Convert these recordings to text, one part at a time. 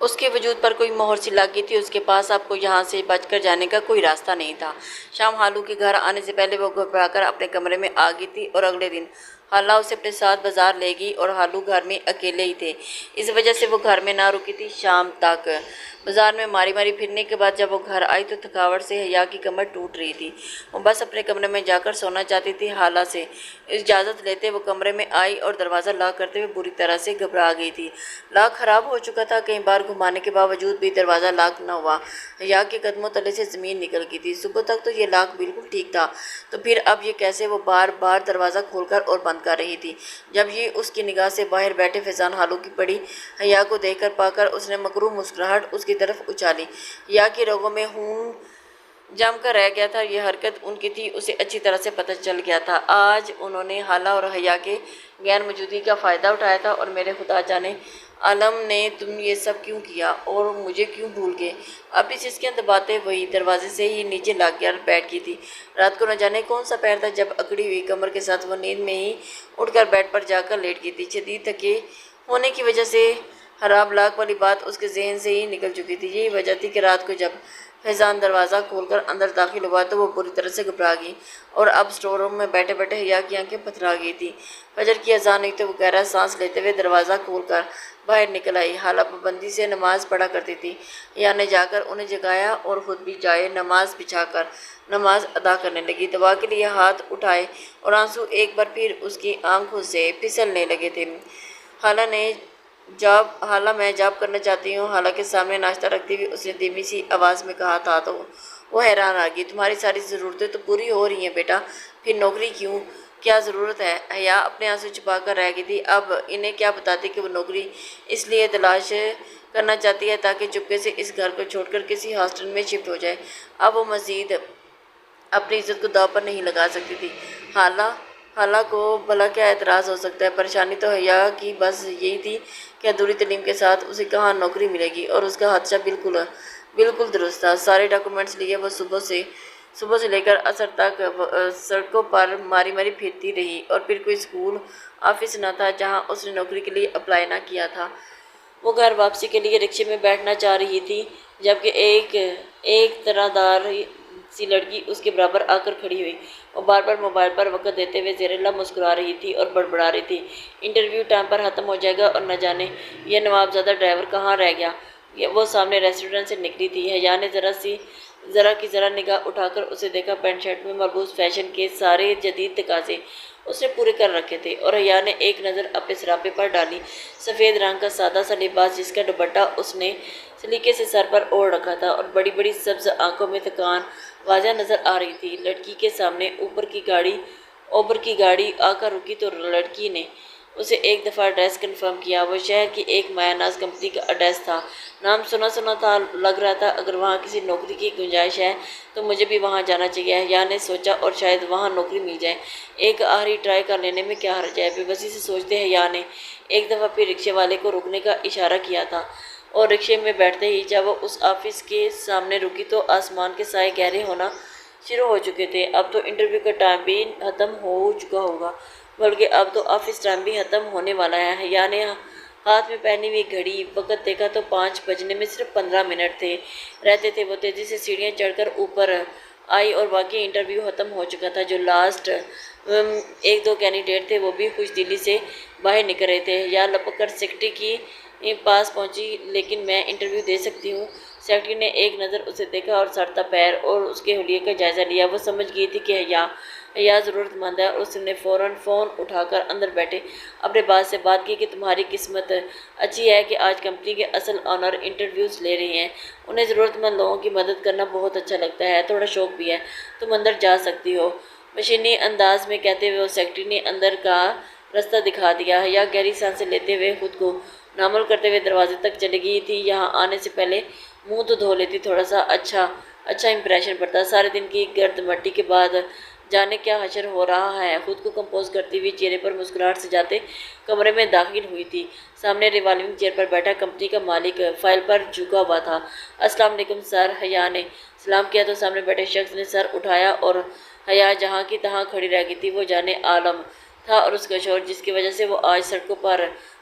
اس کے وجود پر کوئی مہر سی لگ گئی تھی۔ اس کے پاس اب کو یہاں سے بچ کر جانے کا کوئی راستہ نہیں تھا۔ شام ہالو کے گھر آنے سے پہلے وہ گھبرا کر اپنے کمرے میں آ گئی تھی اور اگلے دن خالہ اسے اپنے ساتھ بازار لے گئی اور ہالو گھر میں اکیلے ہی تھے۔ اس وجہ سے وہ گھر میں نہ رکی تھی۔ شام تک بازار میں ماری ماری پھرنے کے بعد جب وہ گھر آئی تو تھکاوٹ سے حیا کی کمر ٹوٹ رہی تھی۔ وہ بس اپنے کمرے میں جا کر سونا چاہتی تھی۔ خالہ سے اجازت لیتے وہ کمرے میں آئی اور دروازہ لاک کرتے ہوئے بری طرح سے گھبرا گئی تھی۔ لاک خراب ہو چکا تھا۔ کئی بار گھمانے کے باوجود بھی دروازہ لاک نہ ہوا۔ حیا کے قدموں تلے سے زمین نکل گئی تھی۔ صبح تک تو یہ لاک بالکل ٹھیک تھا، تو پھر اب یہ کیسے؟ وہ بار بار دروازہ کھول کر اور بند کر رہی تھی۔ جب یہ اس کی نگاہ سے باہر بیٹھے فیضان ہالو کی پڑی، حیا کو دیکھ کر پا کر اس نے مکروہ مسکراہٹ اس کی طرف اچھالی۔ حیا کی رگوں میں خون جم کر رہ گیا تھا۔ یہ حرکت ان کی تھی، اسے اچھی طرح سے پتہ چل گیا تھا۔ آج انہوں نے خالہ اور حیا کے غیر موجودگی کا فائدہ اٹھایا تھا، اور میرے خدا جانے عالم نے تم یہ سب کیوں کیا اور مجھے کیوں بھول گئے؟ اپنی سسکیاں دباتے وہی دروازے سے ہی نیچے لگ کر بیٹھ گئی تھی۔ رات کو نہ جانے کون سا پہر تھا جب اکڑی ہوئی کمر کے ساتھ وہ نیند میں ہی اٹھ کر بیڈ پر جا کر لیٹ گئی تھی۔ شدید تھکے ہونے کی وجہ سے خراب لاک والی بات اس کے ذہن سے ہی نکل چکی تھی۔ یہی وجہ تھی کہ رات کو جب فیضان دروازہ کھول کر اندر داخل ہوا تو وہ بری طرح سے گھبرا گئی، اور اب اسٹور روم میں بیٹھے بیٹھے حیا کی آنکھیں پتھرا گئی تھی۔ فجر کی اذان ہوئی تو وہ گہرا سانس لیتے ہوئے دروازہ کھول کر باہر نکل آئی۔ خالہ پابندی سے نماز پڑھا کرتی تھی۔ حیا نے جا کر انہیں جگایا اور خود بھی جائے نماز بچھا کر نماز ادا کرنے لگی۔ دعا کے لیے ہاتھ اٹھائے اور آنسو ایک بار پھر اس کی آنکھوں سے پھسلنے لگے تھے۔ خالہ میں جاب کرنا چاہتی ہوں، خالہ کے سامنے ناشتہ رکھتی ہوئی اس نے دھیمی سی آواز میں کہا تھا، تو وہ حیران آ گئی۔ تمہاری ساری ضرورتیں تو پوری ہو رہی ہیں بیٹا، پھر نوکری کیوں؟ کیا ضرورت ہے؟ حیا اپنے آنسو چھپا کر رہ گئی تھی۔ اب انہیں کیا بتاتی کہ وہ نوکری اس لیے تلاش کرنا چاہتی ہے تاکہ چپکے سے اس گھر کو چھوڑ کر کسی ہاسٹل میں شفٹ ہو جائے۔ اب وہ مزید اپنی عزت کو داؤ پر نہیں لگا سکتی تھی۔ خالہ کو بھلا کیا اعتراض ہو سکتا ہے؟ پریشانی تو حیا کی بس یہی تھی کہ ادھوری تعلیم کے ساتھ اسے کہاں نوکری ملے گی، اور اس کا خدشہ بالکل درست تھا۔ سارے ڈاکومنٹس لیے وہ صبح سے لے کر عصر تک سڑکوں پر ماری ماری پھرتی رہی، اور پھر کوئی اسکول آفس نہ تھا جہاں اس نے نوکری کے لیے اپلائی نہ کیا تھا۔ وہ گھر واپسی کے لیے رکشے میں بیٹھنا چاہ رہی تھی جبکہ ایک طرح دار سی لڑکی اس کے برابر آ کر کھڑی ہوئی۔ وہ بار بار موبائل پر وقت دیتے ہوئے زیر لب مسکرا رہی تھی اور بڑبڑا رہی تھی، انٹرویو ٹائم پر ختم ہو جائے گا اور نہ جانے یہ نوابزادہ ڈرائیور کہاں رہ گیا۔ وہ سامنے ریسٹورنٹ سے نکلی تھی۔ حیا نے ذرا نگاہ اٹھا کر اسے دیکھا۔ پینٹ شرٹ میں مربوط فیشن کے سارے جدید تقاضے اس نے پورے کر رکھے تھے، اور حیا نے ایک نظر اپنے سراپے پر ڈالی۔ سفید رنگ کا سادہ سا لباس جس کا دوپٹہ اس نے سلیقے سے سر پر اوڑھ رکھا تھا، اور بڑی بڑی سبز آنکھوں میں تھکان واضح نظر آ رہی تھی۔ لڑکی کے سامنے اوبر کی گاڑی آ کر رکی تو لڑکی نے اسے ایک دفعہ ایڈریس کنفرم کیا۔ وہ شہر کی ایک مایہ ناز کمپنی کا ایڈریس تھا۔ نام سنا تھا، لگ رہا تھا اگر وہاں کسی نوکری کی گنجائش ہے تو مجھے بھی وہاں جانا چاہیے۔ حیا نے سوچا، اور شاید وہاں نوکری مل جائے۔ ایک آخری ٹرائی کر لینے میں کیا حرج ہے؟ بے بسی سے سوچتے حیا نے ایک دفعہ پھر رکشے والے کو رکنے کا اشارہ کیا تھا، اور رکشے میں بیٹھتے ہی جب وہ اس آفس کے سامنے رکی تو آسمان کے سائے گہرے ہونا شروع ہو چکے تھے۔ اب تو انٹرویو کا ٹائم بھی ختم ہو چکا ہوگا، بلکہ اب تو آفس ٹائم بھی ختم ہونے والا ہے۔ حیا نے ہاتھ میں پہنی ہوئی گھڑی وقت دیکھا تو 5 بجنے میں صرف 15 منٹ رہتے تھے۔ وہ تیزی سے سیڑھیاں چڑھ کر اوپر آئی، اور واقعی انٹرویو ختم ہو چکا تھا۔ جو لاسٹ 1-2 کینڈیڈیٹ تھے وہ بھی خوش دلی سے باہر نکل رہے تھے۔ حیا لپک کر سیکرٹری کے پاس پہنچی، لیکن میں انٹرویو دے سکتی ہوں؟ سیکرٹری نے ایک نظر اسے دیکھا اور سڑتا پیر اور اس کے حلیے کا جائزہ لیا۔ وہ سمجھ گئی تھی کہ حیا ضرورت مند ہے، اور اس نے فوراً فون اٹھا کر اندر بیٹھے اپنے باس سے بات کی کہ تمہاری قسمت اچھی ہے کہ آج کمپنی کے اصل آنر انٹرویوز لے رہے ہیں۔ انہیں ضرورت مند لوگوں کی مدد کرنا بہت اچھا لگتا ہے، تھوڑا شوق بھی ہے۔ تم اندر جا سکتی ہو، مشینی انداز میں کہتے ہوئے سیکرٹری نے اندر کا راستہ دکھا دیا۔ حیا گہری سانسیں لیتے ہوئے خود کو نارمل کرتے ہوئے دروازے تک چلی گئی تھی۔ یہاں آنے سے پہلے منہ تو دھو لیتی، تھوڑا سا اچھا امپریشن پڑتا۔ سارے دن کی گرد مٹی کے بعد جانے کیا حشر ہو رہا ہے۔ خود کو کمپوز کرتی ہوئی چہرے پر مسکراہٹ سجاتے کمرے میں داخل ہوئی تھی۔ سامنے ریوالونگ چیئر پر بیٹھا کمپنی کا مالک فائل پر جھکا ہوا تھا۔ السلام علیکم سر۔ حیا نے سلام کیا تو سامنے بیٹھے شخص نے سر اٹھایا، اور حیا جہاں کی تہاں کھڑی رہ گئی تھی۔ وہ جانے عالم تھا اور اس کا شوہر، جس کی وجہ سے وہ آج سڑکوں پر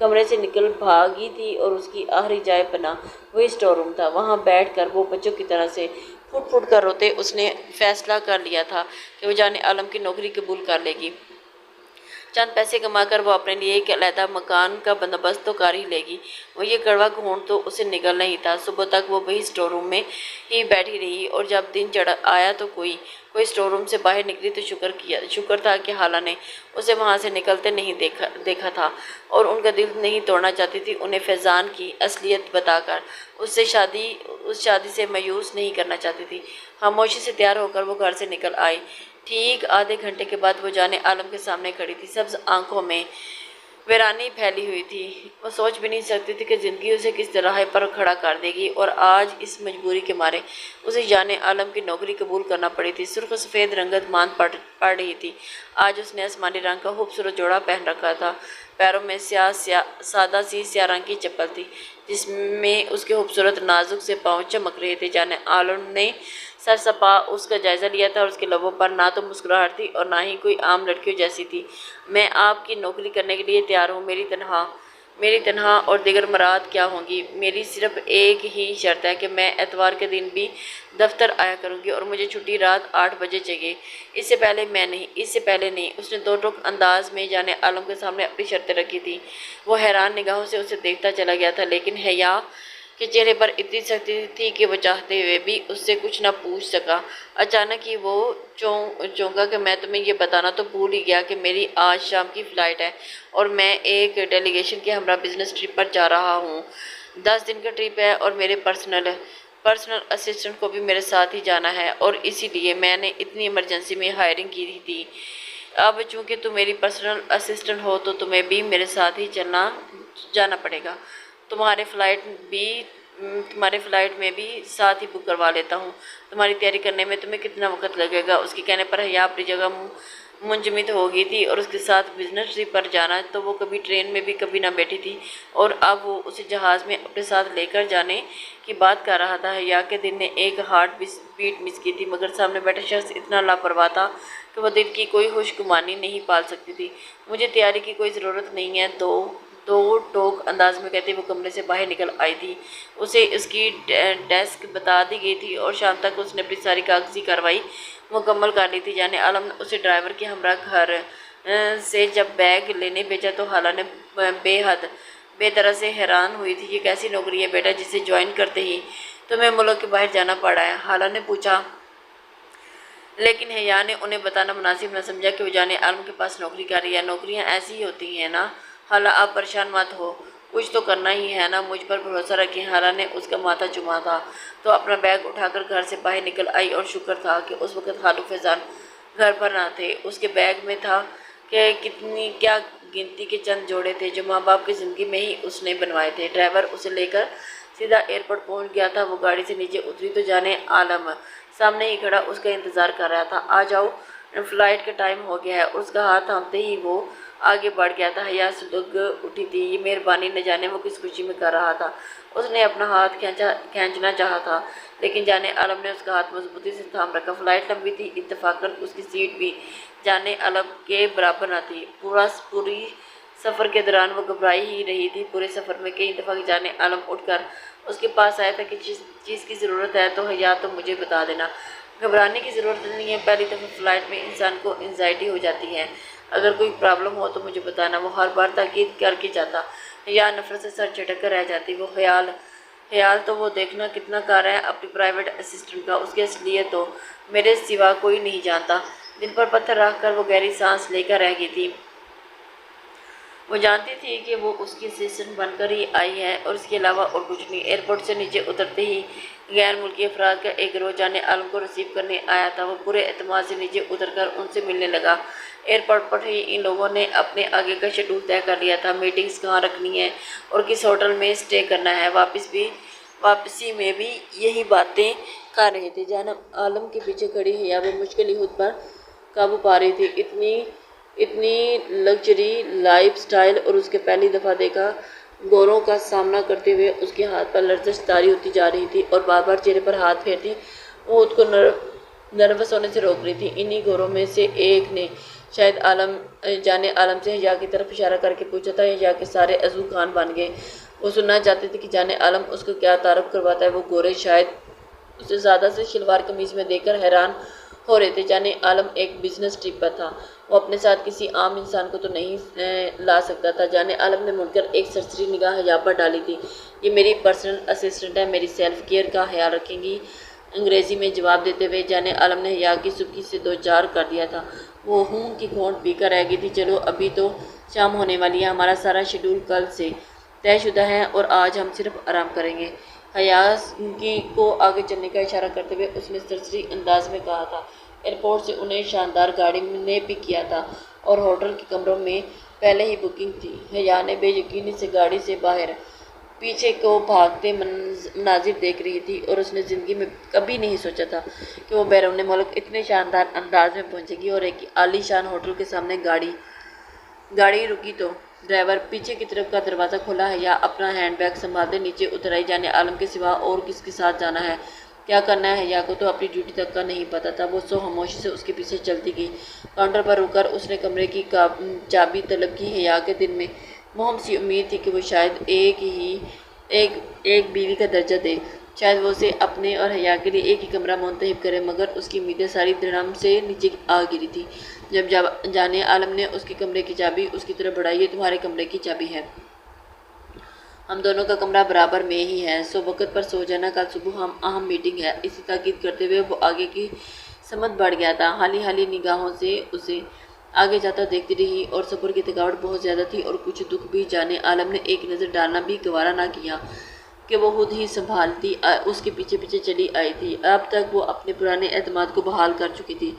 کمرے سے نکل بھاگی تھی اور اس کی آخری جائے پناہ وہی اسٹور روم تھا۔ وہاں بیٹھ کر وہ بچوں کی طرح سے پھٹ پھٹ کر روتے۔ اس نے فیصلہ کر لیا تھا کہ وہ جان عالم کی نوکری قبول کر لے گی۔ چند پیسے کما کر وہ اپنے لیے ایک علیحدہ مکان کا بندوبست تو کر ہی لے گی۔ وہ یہ کڑوا گھونٹ تو اسے نگل نہیں تھا۔ صبح تک وہ وہی اسٹور روم میں ہی بیٹھی رہی اور جب دن چڑھ آیا تو کوئی اسٹور روم سے باہر نکلی تو شکر تھا کہ خالہ نے اسے وہاں سے نکلتے نہیں دیکھا تھا اور ان کا دل نہیں توڑنا چاہتی تھی۔ انہیں فیضان کی اصلیت بتا کر اس شادی سے مایوس نہیں کرنا چاہتی تھی۔ خاموشی سے تیار ہو کر وہ گھر سے نکل آئی۔ ٹھیک آدھے گھنٹے کے بعد وہ جان عالم کے سامنے کھڑی تھی۔ سبز آنکھوں میں ویرانی پھیلی ہوئی تھی۔ وہ سوچ بھی نہیں سکتی تھی کہ زندگی اسے کس طرح پر کھڑا کر دے گی اور آج اس مجبوری کے مارے اسے جان عالم کی نوکری قبول کرنا پڑی تھی۔ سرخ سفید رنگت ماند پڑ رہی تھی۔ آج اس نے آسمانی رنگ کا خوبصورت جوڑا پہن رکھا تھا۔ پیروں میں سادہ سی سیاہ رنگ کی چپل تھی جس میں اس کے خوبصورت نازک سے پاؤں چمک رہے تھے۔ جان عالم نے سر سپا اس کا جائزہ لیا تھا اور اس کے لبوں پر نہ تو مسکراہٹ تھی اور نہ ہی کوئی عام لڑکیوں جیسی تھی۔ میں آپ کی نوکری کرنے کے لیے تیار ہوں۔ میری تنہا اور دیگر مراد کیا ہوں گی؟ میری صرف ایک ہی شرط ہے کہ میں اتوار کے دن بھی دفتر آیا کروں گی اور مجھے چھٹی رات 8 بجے چاہیے۔ اس سے پہلے نہیں۔ اس نے دو ٹوک انداز میں جان عالم کے سامنے اپنی شرطیں رکھی تھی۔ وہ حیران نگاہوں سے اسے دیکھتا چلا گیا تھا لیکن حیا کے چہرے پر اتنی سختی تھی کہ وہ چاہتے ہوئے بھی اس سے کچھ نہ پوچھ سکا۔ اچانک ہی وہ چونکا کہ میں تمہیں یہ بتانا تو بھول ہی گیا کہ میری آج شام کی فلائٹ ہے اور میں ایک ڈیلیگیشن کے ہمراہ بزنس ٹرپ پر جا رہا ہوں۔ 10 دن کا ٹرپ ہے اور میرے پرسنل اسسٹنٹ کو بھی میرے ساتھ ہی جانا ہے اور اسی لیے میں نے اتنی ایمرجنسی میں ہائرنگ کی تھی۔ اب چونکہ تم میری پرسنل اسسٹنٹ ہو تو تمہیں بھی میرے ساتھ ہی جانا پڑے گا۔ تمہارے فلائٹ میں بھی ساتھ ہی بک کروا لیتا ہوں۔ تمہاری تیاری کرنے میں تمہیں کتنا وقت لگے گا؟ اس کے کہنے پر حیا اپنی جگہ منجمد ہو گئی تھی اور اس کے ساتھ بزنس ٹرپ پر جانا تو وہ کبھی ٹرین میں بھی کبھی نہ بیٹھی تھی اور اب وہ اسے جہاز میں اپنے ساتھ لے کر جانے کی بات کر رہا تھا۔ حیا کے دل نے ایک ہارٹ بیٹ مس کی تھی مگر سامنے بیٹھا شخص اتنا لاپرواہ تھا کہ وہ دل کی کوئی خوش گمانی نہیں پال سکتی تھی۔ مجھے تیاری کی کوئی ضرورت نہیں ہے، دو ٹوک انداز میں کہتے وہ کمرے سے باہر نکل آئی تھی۔ اسے اس کی ڈیسک بتا دی گئی تھی اور شام تک اس نے اپنی ساری کاغذی کارروائی مکمل کر لی تھی۔ جان عالم نے اسے ڈرائیور کے ہمراہ گھر سے جب بیگ لینے بھیجا تو خالہ نے بے طرح سے حیران ہوئی تھی۔ یہ کیسی نوکری ہے بیٹا جسے جوائن کرتے ہی تمہیں ملک کے باہر جانا پڑا ہے؟ خالہ نے پوچھا، لیکن حیا نے انہیں بتانا مناسب نہ سمجھا کہ وہ جان عالم کے پاس نوکری کر رہی ہے۔ نوکریاں ایسی ہی ہوتی ہیں نا خالہ، آپ پریشان مت ہو، کچھ تو کرنا ہی ہے نا، مجھ پر بھروسہ رکھیں۔ خالہ نے اس کا ماتھا چوما تھا تو اپنا بیگ اٹھا کر گھر سے باہر نکل آئی اور شکر تھا کہ اس وقت خالو فیضان گھر پر نہ تھے۔ اس کے بیگ میں تھا کہ کیا گنتی کے چند جوڑے تھے جو ماں باپ کی زندگی میں ہی اس نے بنوائے تھے۔ ڈرائیور اسے لے کر سیدھا ایئرپورٹ پہنچ گیا تھا۔ وہ گاڑی سے نیچے اتری تو جان عالم سامنے ہی کھڑا اس کا انتظار کر رہا تھا۔ آ جاؤ، فلائٹ کا ٹائم ہو گیا ہے۔ اس کا ہاتھ تھامتے ہی وہ آگے بڑھ گیا تھا۔ حیا سلگ اٹھی تھی، یہ مہربانی نہ جانے وہ کس خوشی میں کر رہا تھا۔ اس نے اپنا ہاتھ کھینچنا چاہا تھا لیکن جان عالم نے اس کا ہاتھ مضبوطی سے تھام رکھا۔ فلائٹ لمبی تھی، اتفاقاً اس کی سیٹ بھی جان عالم کے برابر نہ تھی۔ پوری سفر کے دوران وہ گھبرائی ہی رہی تھی۔ پورے سفر میں کئی دفعہ جان عالم اٹھ کر اس کے پاس آیا تھا کہ چیز کی ضرورت ہے تو حیا تو مجھے بتا دینا، گھبرانے کی ضرورت نہیں ہے۔ پہلی دفعہ فلائٹ میں انسان کو انزائٹی ہو جاتی ہے، اگر کوئی پرابلم ہو تو مجھے بتانا، وہ ہر بار تاکید کر کے جاتا۔ حیا نفرت سے سر جھٹک کر رہ جاتی۔ وہ خیال تو وہ دیکھنا کتنا کار ہے اپنی پرائیویٹ اسسٹنٹ کا، اس کی اصلیت تو میرے سوا کوئی نہیں جانتا۔ دل پر پتھر رکھ کر وہ گہری سانس لے کر رہ گئی تھی۔ وہ جانتی تھی کہ وہ اس کی اسسٹنٹ بن کر ہی آئی ہے اور اس کے علاوہ اور کچھ نہیں۔ ایئرپورٹ سے نیچے اترتے ہی غیر ملکی افراد کا ایک گروہ جان عالم کو ریسیو کرنے آیا تھا۔ وہ پورے اعتماد سے نیچے اتر کر ان سے ملنے لگا۔ ایئرپورٹ پر ہی ان لوگوں نے اپنے آگے کا شیڈول طے کر لیا تھا، میٹنگز کہاں رکھنی ہے اور کس ہوٹل میں اسٹے کرنا ہے۔ واپسی میں بھی یہی باتیں کر رہے تھے۔ جان عالم کے پیچھے کھڑی حیا وہ مشکل ہی خود پر قابو پا رہی تھی۔ اتنی لگژری لائف سٹائل اور اس کے پہلی دفعہ دیکھا گوروں کا سامنا کرتے ہوئے اس کے ہاتھ پر لرزش طاری ہوتی جا رہی تھی اور بار بار چہرے پر ہاتھ پھیرتی وہ خود کو نروس ہونے سے روک رہی تھی۔ انہی گوروں میں سے ایک نے شاید جان عالم سے حیا کی طرف اشارہ کر کے پوچھا تھا، حیا کے سارے عضو خان بن گئے۔ وہ سننا چاہتے تھے کہ جان عالم اس کو کیا تعارف کرواتا ہے۔ وہ گورے شاید اسے زیادہ سے شلوار قمیض میں دیکھ کر حیران ہو رہے تھے۔ جان عالم ایک بزنس ٹرپ پر تھا، وہ اپنے ساتھ کسی عام انسان کو تو نہیں لا سکتا تھا۔ جان عالم نے مڑ کر ایک سرسری نگاہ حیا پر ڈالی تھی۔ یہ میری پرسنل اسسٹنٹ ہے، میری سیلف کیئر کا خیال رکھیں گی، انگریزی میں جواب دیتے ہوئے جان عالم نے حیا کی سبکی سے دو چار کر دیا تھا۔ وہ ہوں کی گھونٹ پی کر رہ گئی تھی۔ چلو ابھی تو شام ہونے والی ہے، ہمارا سارا شیڈول کل سے طے شدہ ہے اور آج ہم صرف آرام کریں گے۔ حیا کو آگے چلنے کا اشارہ کرتے ہوئے اس نے سرسری انداز میں کہا تھا۔ ایئرپورٹ سے انہیں شاندار گاڑی نے پک کیا تھا اور ہوٹل کے کمروں میں پہلے ہی بکنگ تھی۔ حیا نے بے یقینی سے گاڑی سے باہر پیچھے کو بھاگتے مناظر دیکھ رہی تھی اور اس نے زندگی میں کبھی نہیں سوچا تھا کہ وہ بیرون ملک اتنے شاندار انداز میں پہنچے گی۔ اور ایک عالی شان ہوٹل کے سامنے گاڑی رکی تو ڈرائیور پیچھے کی طرف کا دروازہ کھولا۔ حیا اپنا ہینڈ بیگ سنبھالتے نیچے اتر آئی۔ جان عالم کے سوا اور کس کے ساتھ جانا ہے، کیا کرنا ہے، حیا کو تو اپنی ڈیوٹی تک کا نہیں پتا تھا۔ وہ سو خاموشی سے اس کے پیچھے چلتی گئی۔ کاؤنٹر پر رک کر اس نے کمرے کی چابی طلب کی۔ حیا کے دل میں مہم سی امید تھی کہ وہ شاید ایک بیوی کا درجہ دے، شاید وہ اسے اپنے اور حیا کے لیے ایک ہی کمرہ منتخب کرے، مگر اس کی امیدیں ساری دھڑام سے نیچے آ گری تھی جب جان عالم نے اس کے کمرے کی چابی اس کی طرف بڑھائی۔ یہ تمہارے کمرے کی چابی ہے، ہم دونوں کا کمرہ برابر میں ہی ہے، سو وقت پر سو جانا، کل صبح ہم اہم میٹنگ ہے۔ اسی تاکید کرتے ہوئے وہ آگے کی سمت بڑھ گیا تھا۔ حالی نگاہوں سے اسے آگے جاتا دیکھتی رہی اور سفر کی تھکاوٹ بہت زیادہ تھی اور کچھ دکھ بھی۔ جان عالم نے ایک نظر ڈالنا بھی گوارا نہ کیا کہ وہ خود ہی سنبھالتی اس کے پیچھے پیچھے چلی آئی تھی۔ اب تک وہ اپنے پرانے اعتماد کو بحال کر چکی تھی۔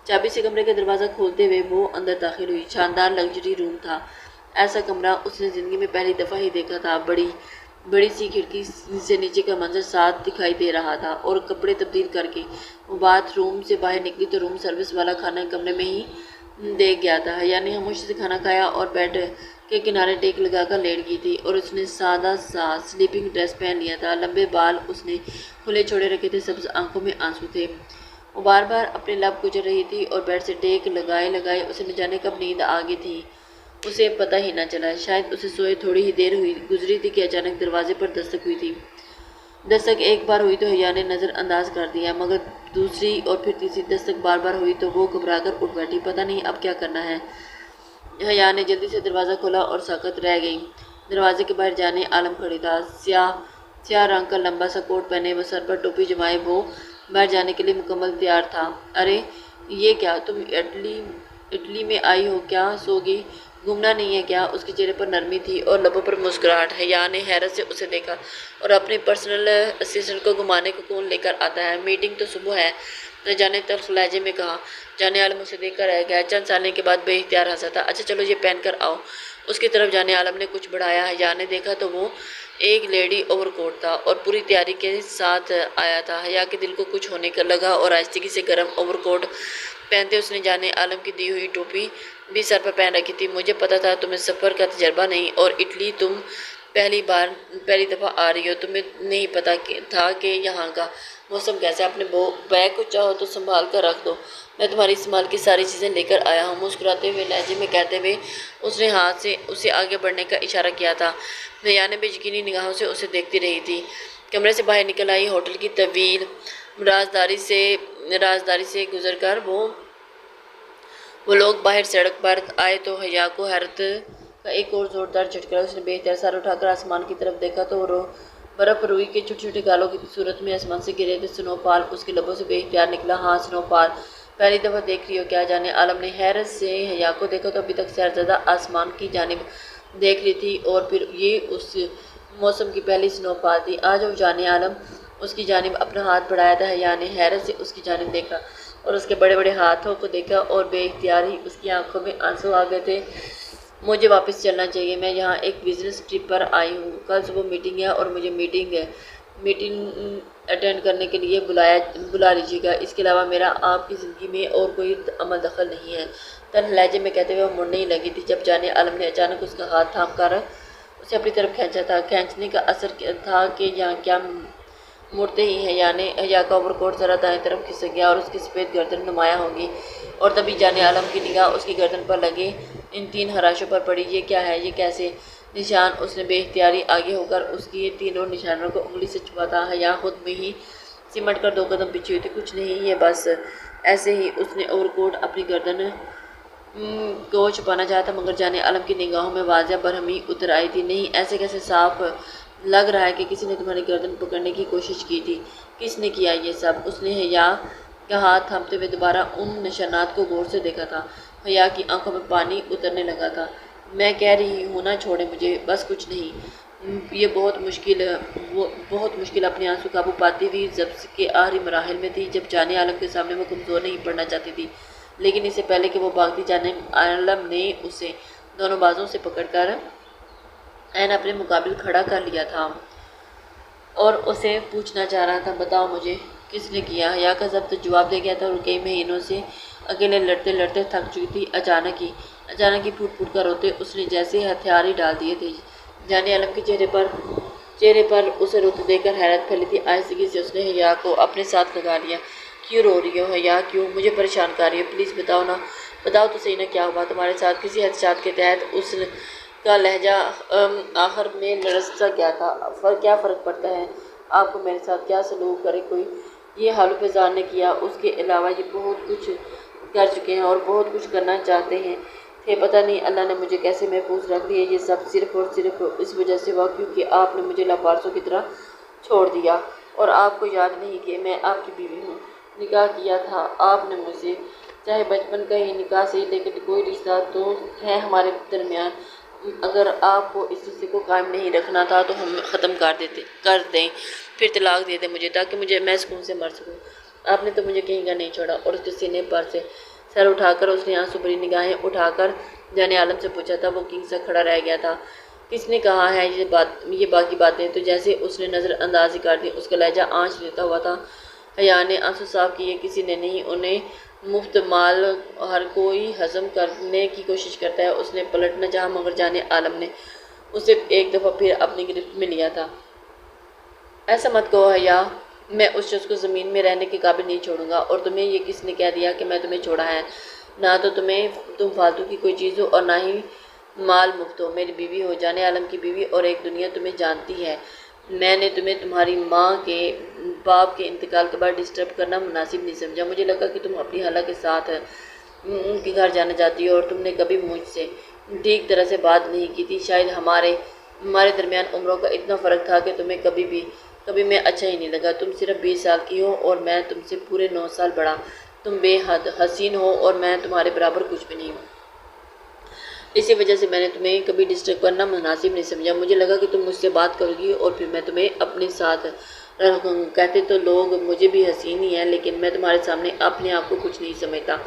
چابی سے کمرے کا دروازہ کھولتے ہوئے وہ اندر داخل ہوئی۔ شاندار لگژری روم تھا، ایسا کمرہ اس نے زندگی میں پہلی دفعہ ہی دیکھا تھا۔ بڑی سی کھڑکی سے نیچے کا منظر صاف دکھائی دے رہا تھا اور کپڑے تبدیل کر کے وہ باتھ روم سے باہر نکلی تو روم سروس والا کھانا کمرے میں ہی دیکھ گیا تھا۔ حیا نے خاموشی سے کھانا کھایا اور بیڈ کے کنارے ٹیک لگا کر لیٹ گئی تھی اور اس نے سادہ سا سلیپنگ ڈریس پہن لیا تھا۔ لمبے بال اس نے کھلے چھوڑے رکھے تھے، سبز آنکھوں میں آنسو تھے۔ وہ بار بار اپنے لب کچل رہی تھی اور بیڈ سے ٹیک لگائے اسے نہ جانے کب نیند آ گئی تھی، اسے پتہ ہی نہ چلا۔ شاید اسے سوئے تھوڑی ہی دیر گزری تھی کہ اچانک دروازے پر دستک ہوئی تھی۔ دستک ایک بار ہوئی تو حیا نے نظر انداز کر دیا، مگر دوسری اور پھر تیسری دستک بار بار ہوئی تو وہ گھبرا کر اٹھ بیٹھی۔ پتہ نہیں اب کیا کرنا ہے۔ حیا نے جلدی سے دروازہ کھولا اور ساکت رہ گئی۔ دروازے کے باہر جان عالم کھڑی تھا، سیاہ رنگ کا لمبا سا کوٹ پہنے وہ سر پر ٹوپی جمائے وہ باہر جانے کے لیے مکمل تیار تھا۔ ارے یہ کیا، تم اٹلی میں آئی ہو کیا، سو گئی، گھومنا نہیں ہے کیا؟ اس کے چہرے پر نرمی تھی اور لبوں پر مسکراہٹ۔ حیا نے حیرت سے اسے دیکھا اور اپنے پرسنل اسسٹنٹ کو گھمانے کو کون لے کر آتا ہے، میٹنگ تو صبح ہے، نہ جانے تلخ لہجے میں کہا۔ جان عالم اسے دیکھ کر رہ گیا، چند سالنے کے بعد بے اختیار ہنسا تھا۔ اچھا چلو یہ پہن کر آؤ۔ اس کی طرف جان عالم نے کچھ بڑھایا۔ حیا نے دیکھا تو وہ ایک لیڈی اوور کوٹ تھا اور پوری تیاری کے ساتھ آیا تھا۔ حیا کے دل کو کچھ ہونے لگا اور آہستگی سے گرم اوور کوٹ پہنتے اس نے جان عالم کی دی ہوئی ٹوپی بھی سر پر پہن رکھی تھی۔ مجھے پتا تھا تمہیں سفر کا تجربہ نہیں اور اٹلی تم پہلی دفعہ آ رہی ہو، تمہیں نہیں پتا تھا کہ یہاں کا موسم کیسا ہے۔ اپنے بیگ کو چاہو تو سنبھال کر رکھ دو، میں تمہاری استعمال کی ساری چیزیں لے کر آیا ہوں، مسکراتے ہوئے لہجے میں کہتے ہوئے اس نے ہاتھ سے اسے آگے بڑھنے کا اشارہ کیا تھا۔ حیا نے بے یقینی نگاہوں سے اسے دیکھتی رہی تھی۔ کمرے سے باہر نکل آئی۔ ہوٹل کی طویل رازداری سے گزر کر وہ لوگ باہر سڑک پر آئے تو حیا کو حیرت کا ایک اور زوردار جھٹکا۔ اس نے بے اختیار سر اٹھا کر آسمان کی طرف دیکھا تو برف روئی کے چھوٹے چھوٹے گالوں کی صورت میں آسمان سے گرے تھے۔ سنو پال، اس کے لبوں سے بے اختیار نکلا۔ ہاں سنو پال، پہلی دفعہ دیکھ رہی ہو کیا؟ جان عالم نے حیرت سے حیا کو دیکھا تو ابھی تک شہزادہ آسمان کی جانب دیکھ رہی تھی اور پھر یہ اس موسم کی پہلی سنو پال تھی۔ آ جاؤ جان عالم، اس کی جانب اپنا ہاتھ بڑھایا تھا۔ حیا نے حیرت سے اس کی جانب دیکھا اور اس کے بڑے بڑے ہاتھوں کو دیکھا اور بے اختیار ہی اس کی آنکھوں میں آنسو آ گئے تھے۔ مجھے واپس چلنا چاہیے، میں یہاں ایک بزنس ٹرپ پر آئی ہوں، کل صبح میٹنگ ہے اور مجھے میٹنگ اٹینڈ کرنے کے لیے بلا لیجیے گا، اس کے علاوہ میرا آپ کی زندگی میں اور کوئی عمل دخل نہیں ہے، تلخ لہجے میں کہتے ہوئے وہ مڑنے ہی لگی تھی جب جان عالم نے اچانک اس کا ہاتھ تھام کر اسے اپنی طرف کھینچا تھا۔ کھینچنے کا اثر تھا کہ یہاں کیا مڑتے ہی حیا کا اوور کوٹ ذرا دائیں طرف کھسک گیا اور اس کی سفید گردن نمایاں ہوگی، اور تبھی جان عالم کی نگاہ اس کی گردن پر لگے ان 3 خراشوں پر پڑی۔ یہ کیا ہے؟ یہ کیسے نشان؟ اس نے بے اختیاری آگے ہو کر اس کی تینوں نشانوں کو انگلی سے چھپا تھا۔ حیا خود میں ہی سمٹ کر 2 قدم پیچھے ہوئی تھی۔ کچھ نہیں، یہ بس ایسے ہی۔ اس نے اوور کوٹ اپنی گردن کو چھپانا چاہا تھا، مگر جان عالم کی نگاہوں میں واضح برہمی اتر آئی تھی۔ نہیں، ایسے کیسے؟ صاف لگ رہا ہے کہ کسی نے تمہاری گردن پکڑنے کی کوشش کی تھی۔ کس نے کیا یہ سب؟ اس نے حیا کا ہاتھ تھامتے ہوئے دوبارہ ان نشانات کو غور سے دیکھا تھا۔ حیا کی آنکھوں میں پانی اترنے لگا تھا۔ میں کہہ رہی ہوں نا، چھوڑیں مجھے، بس کچھ نہیں۔ یہ بہت مشکل اپنے آنسو قابو پاتی ہوئی ضبط کے آخری مراحل میں تھی، جب جان عالم کے سامنے وہ کمزور نہیں پڑنا چاہتی تھی، لیکن اس سے پہلے کہ وہ بھاگتی، جان عالم نے اسے دونوں بازوؤں سے پکڑ کر عین اپنے مقابل کھڑا کر لیا تھا اور اسے پوچھنا چاہ رہا تھا، بتاؤ مجھے کس نے کیا؟ حیا کا ضبط جواب دے گیا تھا اور کئی مہینوں سے اکیلے لڑتے لڑتے تھک چکی تھی۔ اچانک ہی پھوٹ پھوٹ کر روتے اس نے جیسے ہتھیار ہی ڈال دیے تھے۔ جان عالم کے چہرے پر اسے روتے دیکھ کر حیرت پھیلی تھی۔ آہستگی سے اس نے حیا کو اپنے ساتھ لگا لیا۔ کیوں رو رہی ہو حیا؟ کیوں؟ مجھے پریشان کر رہی ہو، پلیز بتاؤ نا، بتاؤ تو صحیح نا، کیا ہوا تمہارے ساتھ؟ کسی خدشات کے تحت اس کا لہجہ آخر میں لرز سا گیا تھا۔ کیا فرق پڑتا ہے آپ کو میرے ساتھ؟ کیا سلوک کرے کوئی؟ یہ حالو فضال نے کیا، اس کے علاوہ یہ بہت کچھ کر چکے ہیں اور بہت کچھ کرنا چاہتے ہیں تھے۔ پتہ نہیں اللہ نے مجھے کیسے محفوظ رکھ دیا۔ یہ سب صرف اور صرف اس وجہ سے ہوا کیونکہ آپ نے مجھے لاپارسوں کی طرح چھوڑ دیا، اور آپ کو یاد نہیں کہ میں آپ کی بیوی ہوں۔ نکاح کیا تھا آپ نے مجھ سے، چاہے بچپن کا ہی نکاح صحیح، لیکن کوئی رشتہ تو ہے ہمارے درمیان۔ اگر آپ کو اس رشتے کو قائم نہیں رکھنا تھا تو ہم ختم کر دیں، پھر طلاق دے دیں مجھے، تاکہ میں سکون سے مر سکوں۔ آپ نے تو مجھے کہیں کا نہیں چھوڑا۔ اور اس کے سینے پر سے سر اٹھا کر اس نے آنسو بھری نگاہیں اٹھا کر جان عالم سے پوچھا تھا۔ وہ کنگ سا کھڑا رہ گیا تھا۔ کس نے کہا ہے یہ باقی باتیں؟ تو جیسے اس نے نظر انداز ہی کر دی۔ اس کا لہجہ آنچ لیتا ہوا تھا۔ حیا نے آنسو صاف کیے، کسی نے نہیں، انہیں مفت مال ہر کوئی ہضم کرنے کی کوشش کرتا ہے۔ اس نے پلٹنا چاہا، مگر جان عالم نے اسے ایک دفعہ پھر اپنی گرفت میں لیا تھا۔ ایسا مت کہو حیا، میں اس شخص کو زمین میں رہنے کے قابل نہیں چھوڑوں گا۔ اور تمہیں یہ کس نے کہہ دیا کہ میں تمہیں چھوڑا ہے؟ نہ تو تم فالتو کی کوئی چیز ہو اور نہ ہی مال مفت ہو۔ میری بیوی ہو، جان عالم کی بیوی، اور ایک دنیا تمہیں جانتی ہے۔ میں نے تمہیں تمہاری ماں کے باپ کے انتقال کے بعد ڈسٹرب کرنا مناسب نہیں سمجھا۔ مجھے لگا کہ تم اپنی خالہ کے ساتھ ان کے گھر جانا چاہتی ہو، اور تم نے کبھی مجھ سے ٹھیک طرح سے بات نہیں کی تھی۔ شاید ہمارے درمیان عمروں کا اتنا فرق تھا کہ تمہیں کبھی میں اچھا ہی نہیں لگا۔ تم صرف 20 سال کی ہو اور میں تم سے پورے 9 سال بڑا۔ تم بے حد حسین ہو اور میں تمہارے برابر کچھ بھی نہیں ہوں۔ اسی وجہ سے میں نے تمہیں کبھی ڈسٹرب کرنا مناسب نہیں سمجھا۔ مجھے لگا کہ تم مجھ سے بات کرو گی اور پھر میں تمہیں اپنے ساتھ رکھوں گا۔ کہتے تو لوگ مجھے بھی حسین ہی ہے، لیکن میں تمہارے سامنے اپنے آپ کو کچھ نہیں سمجھتا۔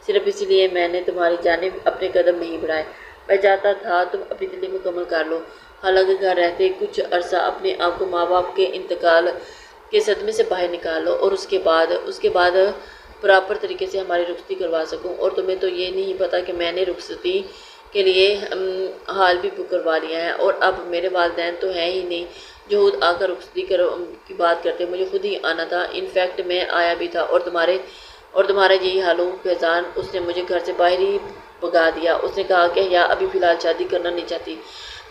صرف اسی لیے میں نے تمہاری جانب اپنے قدم نہیں بڑھائے۔ میں چاہتا تھا تم اپنی تعلیم مکمل کر لو، خالہ کے گھر رہتے کچھ عرصہ اپنے آپ کو ماں باپ کے انتقال کے صدمے سے باہر نکال لو، اور اس کے بعد پراپر طریقے سے ہماری رخصتی کروا سکوں۔ اور تمہیں تو یہ نہیں پتہ کہ میں نے رخصتی کے لیے حال بھی بک کروا لیا ہے، اور اب میرے والدین تو ہیں ہی نہیں جو خود آ کر رخصتی کی بات کرتے۔ مجھے خود ہی آنا تھا، انفیکٹ میں آیا بھی تھا، اور تمہارا یہی حال و فیضان اس نے مجھے گھر سے باہر ہی بھگا دیا۔ اس نے کہا کہ حیا ابھی فی الحال شادی کرنا نہیں چاہتی۔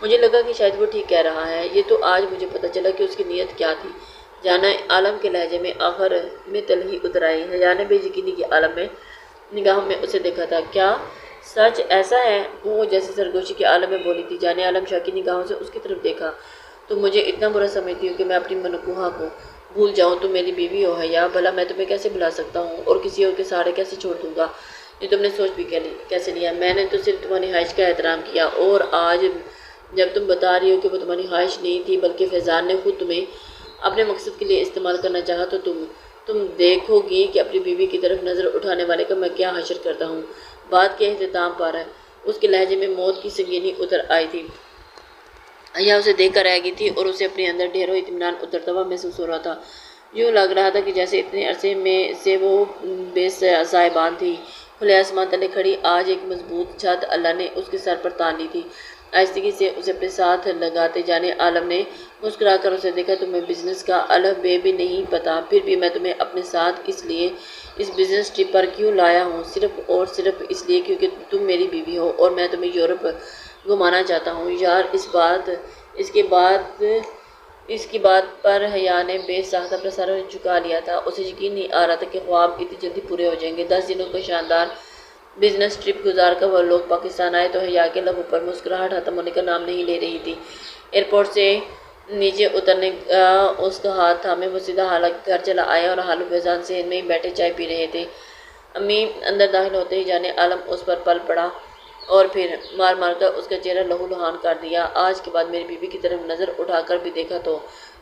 مجھے لگا کہ شاید وہ ٹھیک کہہ رہا ہے۔ یہ تو آج مجھے پتہ چلا کہ اس کی نیت کیا تھی۔ جان عالم کے لہجے میں آخر میں تلخی اتر آئی۔ حیا نے بے یقینی کے عالم میں نگاہوں میں اسے دیکھا تھا۔ کیا سچ ایسا ہے؟ وہ جیسے سرگوشی کے عالم میں بولی تھی۔ جان عالم شاکی نگاہوں سے اس کی طرف دیکھا۔ تم مجھے اتنا برا سمجھتی ہو کہ میں اپنی منقوہہ کو بھول جاؤں؟ تم میری بیوی ہو حیا، بھلا میں تمہیں کیسے بھلا سکتا ہوں اور کسی اور کے سہارے کیسے چھوڑ دوں گا؟ یہ تم نے سوچ بھی کیسے لیا؟ میں نے تو صرف تمہاری خواہش کا احترام کیا، اور آج جب تم بتا رہی ہو کہ وہ تمہاری خواہش نہیں تھی بلکہ فیضان نے خود تمہیں اپنے مقصد کے لیے استعمال کرنا چاہا، تو تم دیکھو گی کہ اپنی بیوی کی طرف نظر اٹھانے والے کا میں کیا حشر کرتا ہوں۔ بات کے اختتام پر اس کے لہجے میں موت کی سنگینی اتر آئی تھی۔ حیا اسے دیکھ کر رہ گئی تھی اور اسے اپنے اندر ڈھیروں اطمینان اترتا ہوا محسوس ہو رہا تھا۔ یوں لگ رہا تھا کہ جیسے اتنے عرصے میں سے وہ بے صاحبان تھی، کھلے آسمان تلے کھڑی، آج ایک مضبوط چھت اللہ نے اس کے سر پر تان لی تھی۔ آہستگی سے اسے اپنے ساتھ لگاتے جانے عالم نے مسکرا کر اسے دیکھا، تمہیں بزنس کا الف بے بھی نہیں پتا، پھر بھی میں تمہیں اپنے ساتھ اس لیے اس بزنس ٹرپ پر کیوں لایا ہوں، صرف اور صرف اس لیے کیونکہ تم میری بیوی ہو اور میں تمہیں یورپ گھمانا چاہتا ہوں۔ یار اس کی بات پر حیا نے بے ساختہ اپنا سر جھکا لیا تھا۔ اسے یقین نہیں آ رہا تھا کہ خواب اتنی جلدی پورے ہو جائیں گے۔ 10 دنوں کا شاندار بزنس ٹرپ گزار کر وہ لوگ پاکستان آئے تو حیا کے لبوں پر مسکراہٹ ختم ہونے کا نام نہیں لے رہی تھی۔ ایئرپورٹ سے نیچے اترنے کا اس کا ہاتھ تھامے وہ سیدھا حالہ کے گھر چلا آیا اور حالو فیضان صحن میں ہی بیٹھے چائے پی رہے تھے۔ امی اندر داخل ہوتے ہی جانے عالم اس پر پل پڑا اور پھر مار مار کر اس کا چہرہ لہو لہان کر دیا۔ آج کے بعد میری بیوی کی طرف نظر اٹھا کر بھی دیکھا تو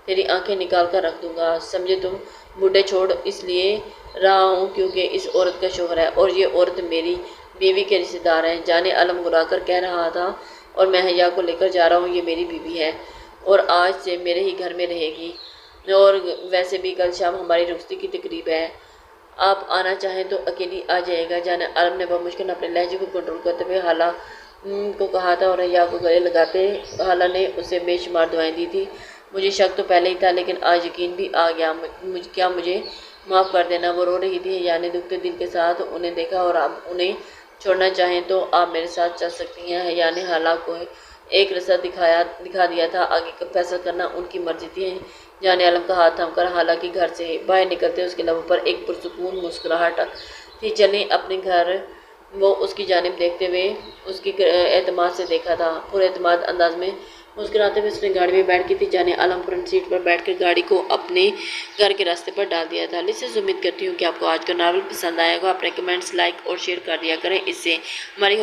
تیری آنکھیں نکال کر رکھ دوں گا، سمجھے تم؟ بڈھے چھوڑ اس لیے رہا ہوں کیونکہ اس عورت کا شوہر ہے اور یہ عورت میری بیوی کے رشتے دار ہیں، جانے عالم گھبرا کر کہہ رہا تھا، اور میں حیا کو لے کر جا رہا ہوں، یہ میری بیوی ہے اور آج سے میرے ہی گھر میں رہے گی، اور ویسے بھی کل شام ہماری رخصتی کی تقریب ہے، آپ آنا چاہیں تو اکیلی آ جائے گا۔ جانے عالم نے بمشکل اپنے لہجے کو کنٹرول کرتے ہوئے حالہ کو کہا تھا اور حیا کو گلے لگاتے حالہ نے اسے بے شمار دعائیں دی تھی۔ مجھے شک تو پہلے ہی تھا لیکن آج یقین بھی آ گیا، کیا مجھے معاف کر دینا؟ وہ رو رہی تھی۔ حیا نے دکھتے دل کے ساتھ انہیں دیکھا اور اب انہیں چھوڑنا چاہیں تو آپ میرے ساتھ چل سکتی ہیں۔ حیا نے حالہ کو ایک رستہ دکھا دیا تھا، آگے کا فیصلہ کرنا ان کی مرضی تھی۔ جانے عالم کا ہاتھ تھام کر حالہ کے گھر سے باہر نکلتے اس کے لبوں پر ایک پرسکون مسکراہٹ تھی۔ چلیں اپنے گھر، وہ اس کی جانب دیکھتے ہوئے اس کی اعتماد سے دیکھا تھا، پورے اعتماد انداز میں مسکراتے ہوئے اس نے گاڑی میں بیٹھ کی تھی۔ جانے عالم فرنٹ سیٹ پر بیٹھ کر گاڑی کو اپنے گھر کے راستے پر ڈال دیا تھا۔ لسنرز، امید کرتی ہوں کہ آپ کو آج کا ناول پسند آئے گا۔ اپنے کمنٹس لائک اور شیئر کر دیا کریں، اس سے ہماری